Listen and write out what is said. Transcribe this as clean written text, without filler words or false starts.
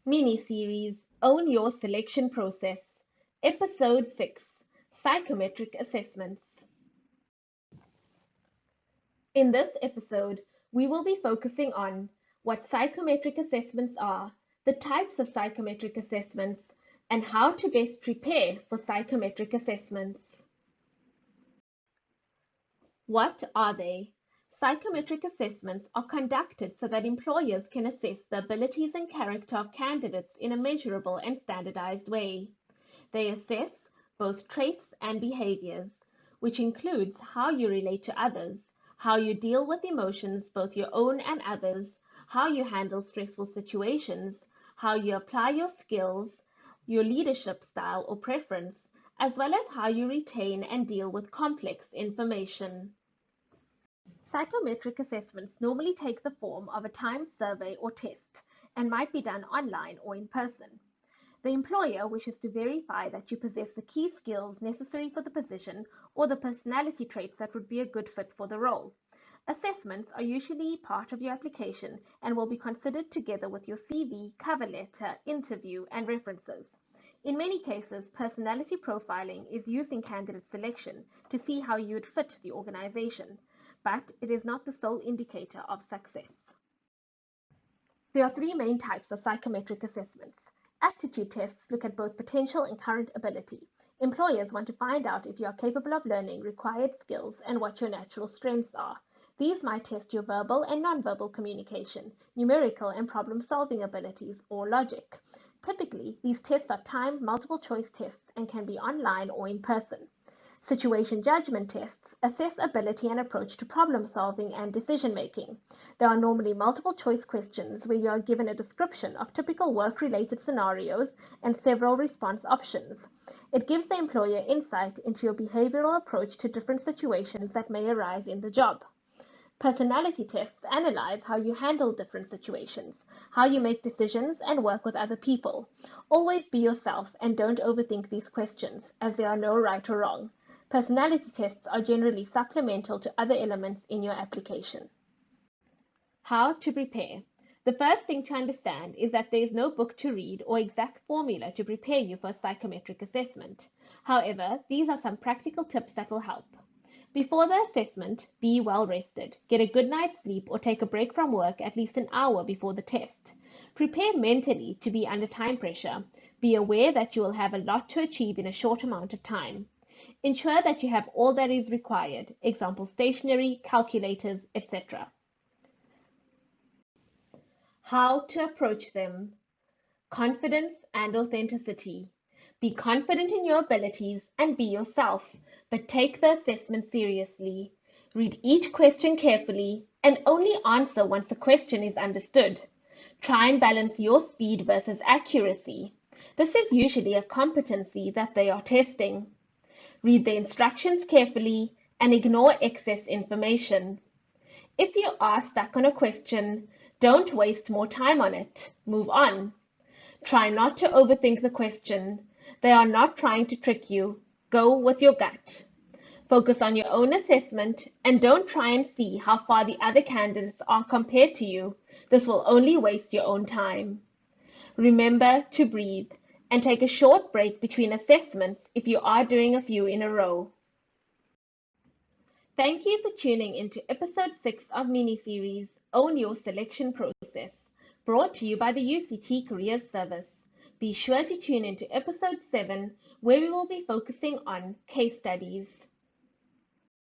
Mini-series Own Your Selection Process, Episode 6, Psychometric Assessments. In this episode, we will be focusing on what psychometric assessments are, the types of psychometric assessments, and how to best prepare for psychometric assessments. What are they? Psychometric assessments are conducted so that employers can assess the abilities and character of candidates in a measurable and standardized way. They assess both traits and behaviors, which includes how you relate to others, how you deal with emotions, both your own and others, how you handle stressful situations, how you apply your skills, your leadership style or preference, as well as how you retain and deal with complex information. Psychometric assessments normally take the form of a timed survey or test and might be done online or in person. The employer wishes to verify that you possess the key skills necessary for the position or the personality traits that would be a good fit for the role. Assessments are usually part of your application and will be considered together with your CV, cover letter, interview, and references. In many cases, personality profiling is used in candidate selection to see how you would fit the organization, but it is not the sole indicator of success. There are three main types of psychometric assessments. Aptitude tests look at both potential and current ability. Employers want to find out if you are capable of learning required skills and what your natural strengths are. These might test your verbal and nonverbal communication, numerical and problem-solving abilities, or logic. Typically, these tests are timed multiple-choice tests and can be online or in person. Situation judgment tests assess ability and approach to problem solving and decision making. There are normally multiple choice questions where you are given a description of typical work-related scenarios and several response options. It gives the employer insight into your behavioral approach to different situations that may arise in the job. Personality tests analyze how you handle different situations, how you make decisions and work with other people. Always be yourself and don't overthink these questions, as there are no right or wrong. Personality tests are generally supplemental to other elements in your application. How to prepare. The first thing to understand is that there is no book to read or exact formula to prepare you for a psychometric assessment. However, these are some practical tips that will help. Before the assessment, be well rested. Get a good night's sleep or take a break from work at least an hour before the test. Prepare mentally to be under time pressure. Be aware that you will have a lot to achieve in a short amount of time. Ensure that you have all that is required, example stationery, calculators, etc. How to approach them. Confidence and authenticity. Be confident in your abilities and be yourself, but take the assessment seriously. Read each question carefully and only answer once the question is understood. Try and balance your speed versus accuracy. This is usually a competency that they are testing. Read the instructions carefully and ignore excess information. If you are stuck on a question, don't waste more time on it. Move on. Try not to overthink the question. They are not trying to trick you. Go with your gut. Focus on your own assessment and don't try and see how far the other candidates are compared to you. This will only waste your own time. Remember to breathe and take a short break between assessments if you are doing a few in a row. Thank you for tuning into episode 6 of mini-series Own Your Selection Process, brought to you by the UCT Careers Service. Be sure to tune into episode 7, where we will be focusing on case studies.